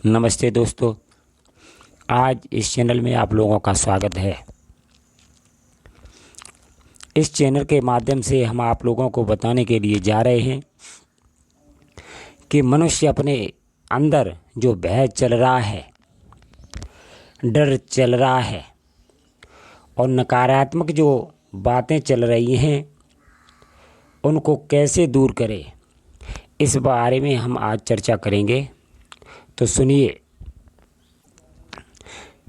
नमस्ते दोस्तों, आज इस चैनल में आप लोगों का स्वागत है। इस चैनल के माध्यम से हम आप लोगों को बताने के लिए जा रहे हैं कि मनुष्य अपने अंदर जो भय चल रहा है, डर चल रहा है और नकारात्मक जो बातें चल रही हैं उनको कैसे दूर करें, इस बारे में हम आज चर्चा करेंगे। तो सुनिए,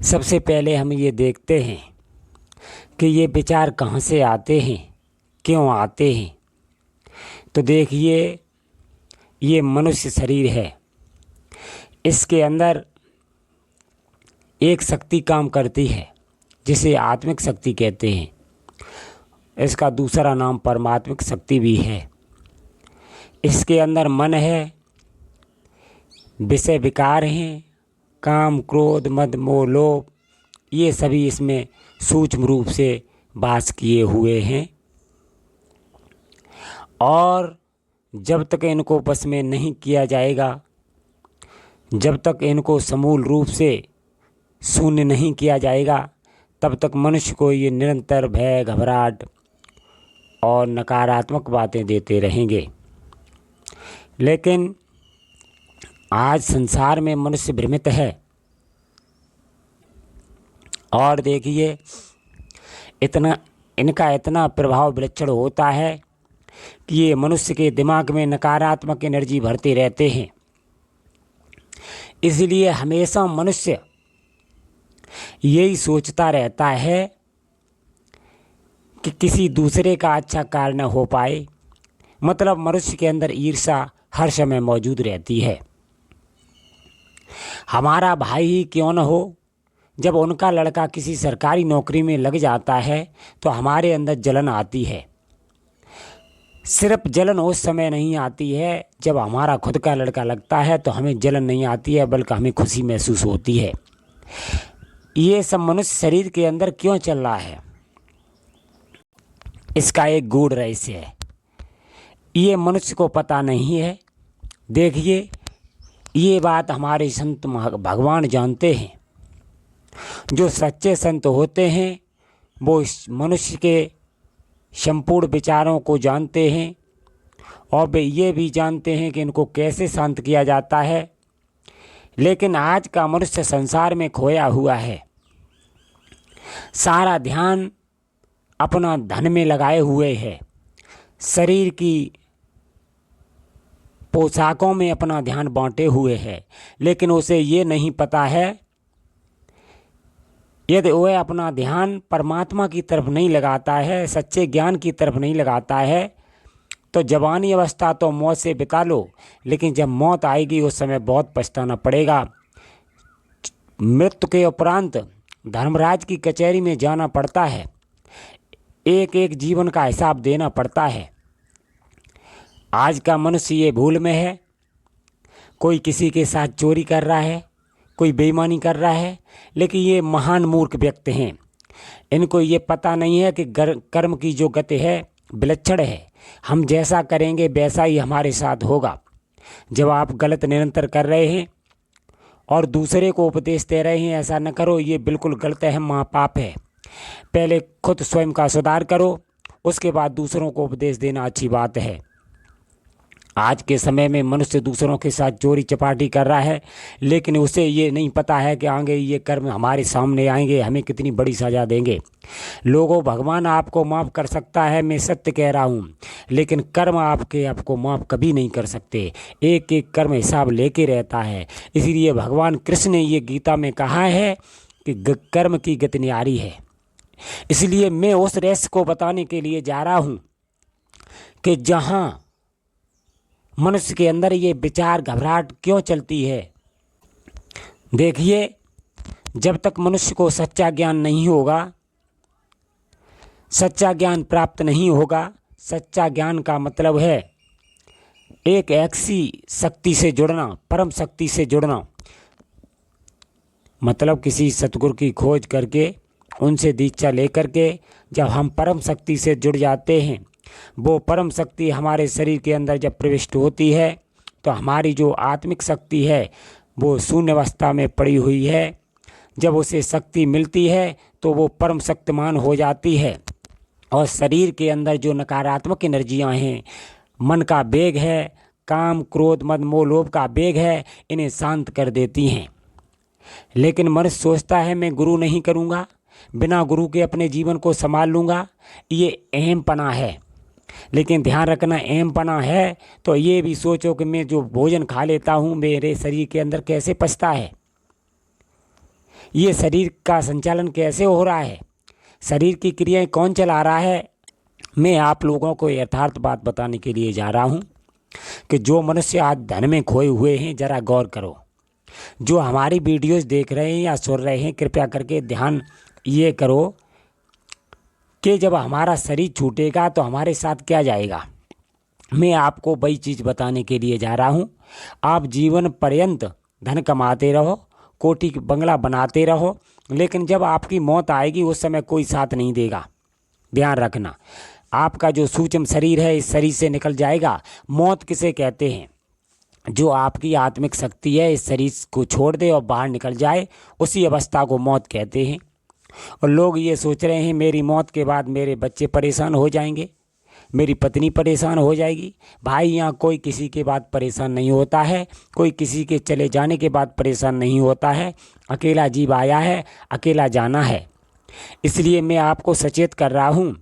सबसे पहले हम ये देखते हैं कि ये विचार कहाँ से आते हैं, क्यों आते हैं। तो देखिए, ये मनुष्य शरीर है, इसके अंदर एक शक्ति काम करती है जिसे आत्मिक शक्ति कहते हैं। इसका दूसरा नाम परमात्मिक शक्ति भी है। इसके अंदर मन है, विषय विकार हैं, काम क्रोध मद मोह लोभ, ये सभी इसमें सूक्ष्म रूप से वास किए हुए हैं। और जब तक इनको बस में नहीं किया जाएगा, जब तक इनको समूल रूप से शून्य नहीं किया जाएगा, तब तक मनुष्य को ये निरंतर भय, घबराहट और नकारात्मक बातें देते रहेंगे। लेकिन आज संसार में मनुष्य भ्रमित है। और देखिए, इनका इतना प्रभाव विलक्षण होता है कि ये मनुष्य के दिमाग में नकारात्मक एनर्जी भरते रहते हैं। इसलिए हमेशा मनुष्य यही सोचता रहता है कि किसी दूसरे का अच्छा कार्य न हो पाए। मतलब मनुष्य के अंदर ईर्ष्या हर समय मौजूद रहती है। हमारा भाई ही क्यों न हो, जब उनका लड़का किसी सरकारी नौकरी में लग जाता है तो हमारे अंदर जलन आती है। सिर्फ जलन उस समय नहीं आती है जब हमारा खुद का लड़का लगता है, तो हमें जलन नहीं आती है, बल्कि हमें खुशी महसूस होती है। ये सब मनुष्य शरीर के अंदर क्यों चल रहा है, इसका एक गूढ़ रहस्य है। ये मनुष्य को पता नहीं है। देखिए, ये बात हमारे संत भगवान जानते हैं। जो सच्चे संत होते हैं वो इस मनुष्य के संपूर्ण विचारों को जानते हैं और वे ये भी जानते हैं कि इनको कैसे शांत किया जाता है। लेकिन आज का मनुष्य संसार में खोया हुआ है। सारा ध्यान अपना धन में लगाए हुए है, शरीर की पोशाकों में अपना ध्यान बांटे हुए है। लेकिन उसे ये नहीं पता है, यदि वह अपना ध्यान परमात्मा की तरफ नहीं लगाता है, सच्चे ज्ञान की तरफ नहीं लगाता है, तो जवानी अवस्था तो मौत से बिता लो, लेकिन जब मौत आएगी उस समय बहुत पछताना पड़ेगा। मृत्यु के उपरांत धर्मराज की कचहरी में जाना पड़ता है, एक एक जीवन का हिसाब देना पड़ता है। आज का मनुष्य ये भूल में है। कोई किसी के साथ चोरी कर रहा है, कोई बेईमानी कर रहा है, लेकिन ये महान मूर्ख व्यक्ति हैं। इनको ये पता नहीं है कि कर्म की जो गति है विलक्षण है। हम जैसा करेंगे वैसा ही हमारे साथ होगा। जब आप गलत निरंतर कर रहे हैं और दूसरे को उपदेश दे रहे हैं ऐसा न करो, ये बिल्कुल गलत है, महापाप है। पहले खुद स्वयं का सुधार करो, उसके बाद दूसरों को उपदेश देना अच्छी बात है। आज के समय में मनुष्य दूसरों के साथ चोरी चपाटी कर रहा है, लेकिन उसे ये नहीं पता है कि आगे ये कर्म हमारे सामने आएंगे, हमें कितनी बड़ी सज़ा देंगे। लोगों, भगवान आपको माफ़ कर सकता है, मैं सत्य कह रहा हूँ, लेकिन कर्म आपको माफ़ कभी नहीं कर सकते। एक एक कर्म हिसाब लेके रहता है। इसीलिए भगवान कृष्ण ने ये गीता में कहा है कि कर्म की गति न्यारी है। इसलिए मैं उस रहस्य को बताने के लिए जा रहा हूँ कि जहाँ मनुष्य के अंदर ये विचार घबराहट क्यों चलती है। देखिए, जब तक मनुष्य को सच्चा ज्ञान नहीं होगा, सच्चा ज्ञान प्राप्त नहीं होगा। सच्चा ज्ञान का मतलब है एक ऐसी शक्ति से जुड़ना, परम शक्ति से जुड़ना। मतलब किसी सतगुरु की खोज करके, उनसे दीक्षा लेकर के जब हम परम शक्ति से जुड़ जाते हैं, वो परम शक्ति हमारे शरीर के अंदर जब प्रविष्ट होती है तो हमारी जो आत्मिक शक्ति है वो शून्य अवस्था में पड़ी हुई है। जब उसे शक्ति मिलती है तो वो परम शक्तिमान हो जाती है और शरीर के अंदर जो नकारात्मक एनर्जियां हैं, मन का वेग है, काम क्रोध मद मोह लोभ का वेग है, इन्हें शांत कर देती हैं। लेकिन मनुष्य सोचता है मैं गुरु नहीं करूँगा, बिना गुरु के अपने जीवन को संभाल लूँगा। ये अहमपना है। लेकिन ध्यान रखना, अहमपना है तो ये भी सोचो कि मैं जो भोजन खा लेता हूँ मेरे शरीर के अंदर कैसे पचता है, ये शरीर का संचालन कैसे हो रहा है, शरीर की क्रियाएं कौन चला रहा है। मैं आप लोगों को यथार्थ बात बताने के लिए जा रहा हूँ कि जो मनुष्य आज धन में खोए हुए हैं, जरा गौर करो। जो हमारी वीडियोस देख रहे हैं या सुन रहे हैं, कृपया करके ध्यान ये करो कि जब हमारा शरीर छूटेगा तो हमारे साथ क्या जाएगा। मैं आपको वही चीज़ बताने के लिए जा रहा हूँ। आप जीवन पर्यंत धन कमाते रहो, कोठी बंगला बनाते रहो, लेकिन जब आपकी मौत आएगी उस समय कोई साथ नहीं देगा। ध्यान रखना, आपका जो सूक्ष्म शरीर है इस शरीर से निकल जाएगा। मौत किसे कहते हैं? जो आपकी आत्मिक शक्ति है इस शरीर को छोड़ दे और बाहर निकल जाए, उसी अवस्था को मौत कहते हैं। और लोग ये सोच रहे हैं मेरी मौत के बाद मेरे बच्चे परेशान हो जाएंगे, मेरी पत्नी परेशान हो जाएगी। भाई, यहाँ कोई किसी के बाद परेशान नहीं होता है, कोई किसी के चले जाने के बाद परेशान नहीं होता है। अकेला जीव आया है, अकेला जाना है। इसलिए मैं आपको सचेत कर रहा हूँ,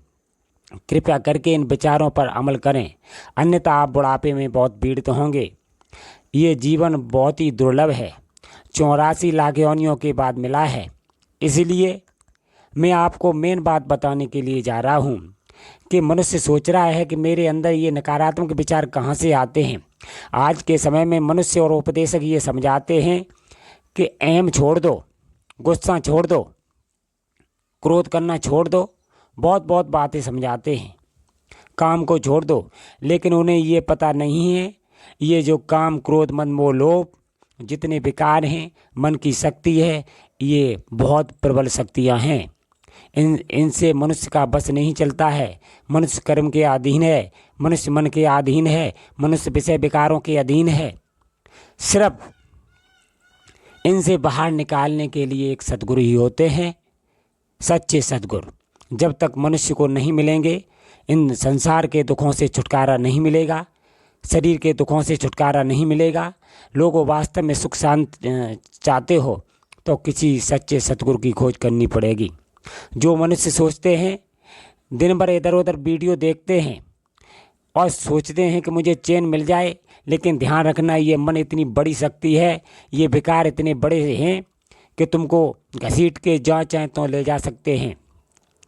कृपया करके इन विचारों पर अमल करें, अन्यथा आप बुढ़ापे में बहुत पीड़ित होंगे। ये जीवन बहुत ही दुर्लभ है, 84 लाख योनियों के बाद मिला है। इसलिए मैं आपको मेन बात बताने के लिए जा रहा हूँ कि मनुष्य सोच रहा है कि मेरे अंदर ये नकारात्मक विचार कहाँ से आते हैं। आज के समय में मनुष्य और उपदेशक ये समझाते हैं कि अहम छोड़ दो, गुस्सा छोड़ दो, क्रोध करना छोड़ दो, बहुत बहुत बातें समझाते हैं, काम को छोड़ दो। लेकिन उन्हें ये पता नहीं है ये जो काम क्रोध मद मोह लोभ जितने विकार हैं, मन की शक्ति है, ये बहुत प्रबल शक्तियाँ हैं। इनसे मनुष्य का बस नहीं चलता है। मनुष्य कर्म के अधीन है, मनुष्य मन के अधीन है, मनुष्य विषय विकारों के अधीन है। सिर्फ इनसे बाहर निकालने के लिए एक सद्गुरु ही होते हैं, सच्चे सद्गुरु। जब तक मनुष्य को नहीं मिलेंगे, इन संसार के दुखों से छुटकारा नहीं मिलेगा, शरीर के दुखों से छुटकारा नहीं मिलेगा। लोगों वास्तव में सुख शांति चाहते हो तो किसी सच्चे सद्गुरु की खोज करनी पड़ेगी। जो मनुष्य सोचते हैं, दिन भर इधर उधर वीडियो देखते हैं और सोचते हैं कि मुझे चैन मिल जाए, लेकिन ध्यान रखना ये मन इतनी बड़ी शक्ति है, ये विकार इतने बड़े हैं कि तुमको घसीट के जहाँ चाहे तो ले जा सकते हैं।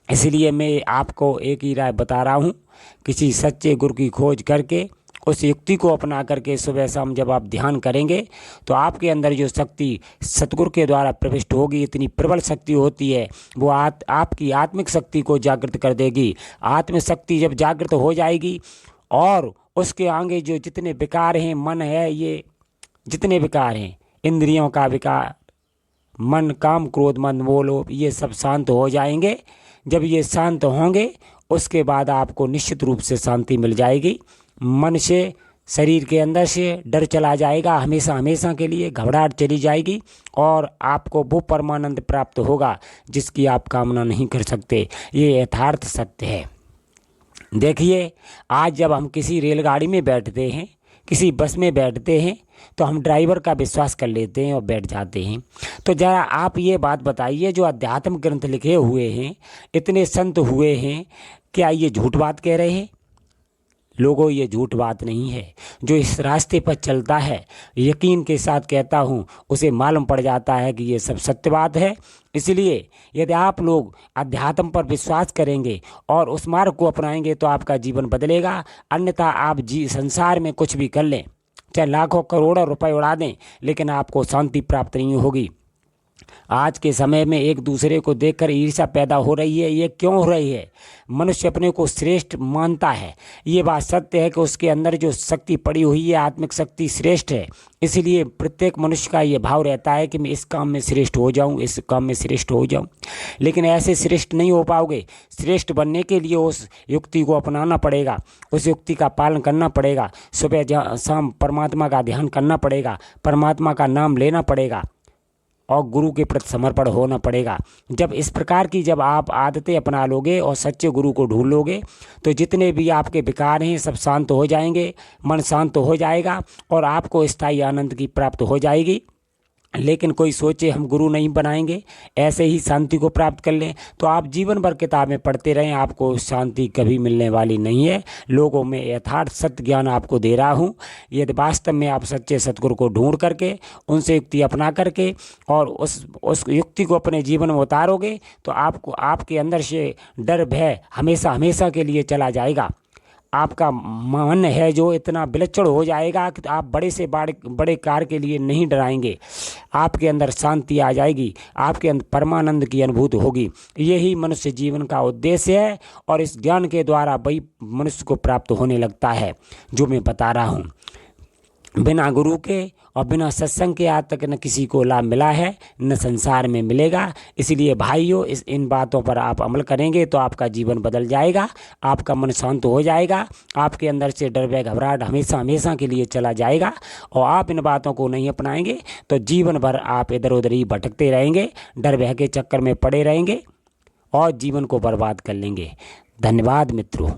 इसलिए मैं आपको एक ही राय बता रहा हूँ, किसी सच्चे गुरु की खोज करके उस युक्ति को अपना करके सुबह शाम जब आप ध्यान करेंगे तो आपके अंदर जो शक्ति सतगुरु के द्वारा प्रविष्ट होगी, इतनी प्रबल शक्ति होती है, वो आपकी आत्मिक शक्ति को जागृत कर देगी। आत्मिक शक्ति जब जागृत हो जाएगी और उसके आगे जो जितने विकार हैं, मन है, ये जितने विकार हैं, इंद्रियों का विकार, मन काम क्रोध मद मोह लोभ, ये सब शांत हो जाएंगे। जब ये शांत होंगे उसके बाद आपको निश्चित रूप से शांति मिल जाएगी। मन से, शरीर के अंदर से डर चला जाएगा, हमेशा हमेशा के लिए घबराहट चली जाएगी और आपको वो परमानंद प्राप्त होगा जिसकी आप कामना नहीं कर सकते। ये यथार्थ सत्य है। देखिए, आज जब हम किसी रेलगाड़ी में बैठते हैं, किसी बस में बैठते हैं, तो हम ड्राइवर का विश्वास कर लेते हैं और बैठ जाते हैं। तो ज़रा आप ये बात बताइए, जो अध्यात्म ग्रंथ लिखे हुए हैं, इतने संत हुए हैं, क्या ये झूठ बात कह रहे हैं? लोगों, ये झूठ बात नहीं है। जो इस रास्ते पर चलता है, यकीन के साथ कहता हूँ, उसे मालूम पड़ जाता है कि ये सब सत्य बात है। इसलिए यदि आप लोग अध्यात्म पर विश्वास करेंगे और उस मार्ग को अपनाएंगे तो आपका जीवन बदलेगा। अन्यथा आप संसार में कुछ भी कर लें, चाहे लाखों करोड़ों रुपए उड़ा दें, लेकिन आपको शांति प्राप्त नहीं होगी। आज के समय में एक दूसरे को देखकर ईर्ष्या पैदा हो रही है। ये क्यों हो रही है? मनुष्य अपने को श्रेष्ठ मानता है। ये बात सत्य है कि उसके अंदर जो शक्ति पड़ी हुई है, आत्मिक शक्ति श्रेष्ठ है। इसलिए प्रत्येक मनुष्य का ये भाव रहता है कि मैं इस काम में श्रेष्ठ हो जाऊं, इस काम में श्रेष्ठ हो जाऊं। लेकिन ऐसे श्रेष्ठ नहीं हो पाओगे। श्रेष्ठ बनने के लिए उस युक्ति को अपनाना पड़ेगा, उस युक्ति का पालन करना पड़ेगा। सुबह शाम परमात्मा का ध्यान करना पड़ेगा, परमात्मा का नाम लेना पड़ेगा और गुरु के प्रति समर्पण होना पड़ेगा। जब इस प्रकार की जब आप आदतें अपना लोगे और सच्चे गुरु को ढूंढ लोगे तो जितने भी आपके विकार हैं सब शांत हो जाएंगे, मन शांत हो जाएगा और आपको स्थायी आनंद की प्राप्त हो जाएगी। लेकिन कोई सोचे हम गुरु नहीं बनाएंगे, ऐसे ही शांति को प्राप्त कर लें, तो आप जीवन भर किताबें पढ़ते रहें, आपको शांति कभी मिलने वाली नहीं है। लोगों में यथार्थ सत्य ज्ञान आपको दे रहा हूँ। यदि वास्तव में आप सच्चे सतगुरु को ढूंढ करके उनसे युक्ति अपना करके और उस युक्ति को अपने जीवन में उतारोगे तो आपको आपके अंदर से डर भय हमेशा हमेशा के लिए चला जाएगा। आपका मन है जो इतना विलक्षण हो जाएगा कि आप बड़े से बड़े कार्य के लिए नहीं डराएंगे। आपके अंदर शांति आ जाएगी, आपके अंदर परमानंद की अनुभूति होगी। यही मनुष्य जीवन का उद्देश्य है और इस ज्ञान के द्वारा वही मनुष्य को प्राप्त होने लगता है जो मैं बता रहा हूँ। बिना गुरु के और बिना सत्संग के आज तक न किसी को लाभ मिला है, न संसार में मिलेगा। इसलिए भाइयों, इन बातों पर आप अमल करेंगे तो आपका जीवन बदल जाएगा, आपका मन शांत हो जाएगा, आपके अंदर से डर भय घबराहट हमेशा हमेशा के लिए चला जाएगा। और आप इन बातों को नहीं अपनाएंगे तो जीवन भर आप इधर उधर ही भटकते रहेंगे, डर भय के चक्कर में पड़े रहेंगे और जीवन को बर्बाद कर लेंगे। धन्यवाद मित्रों।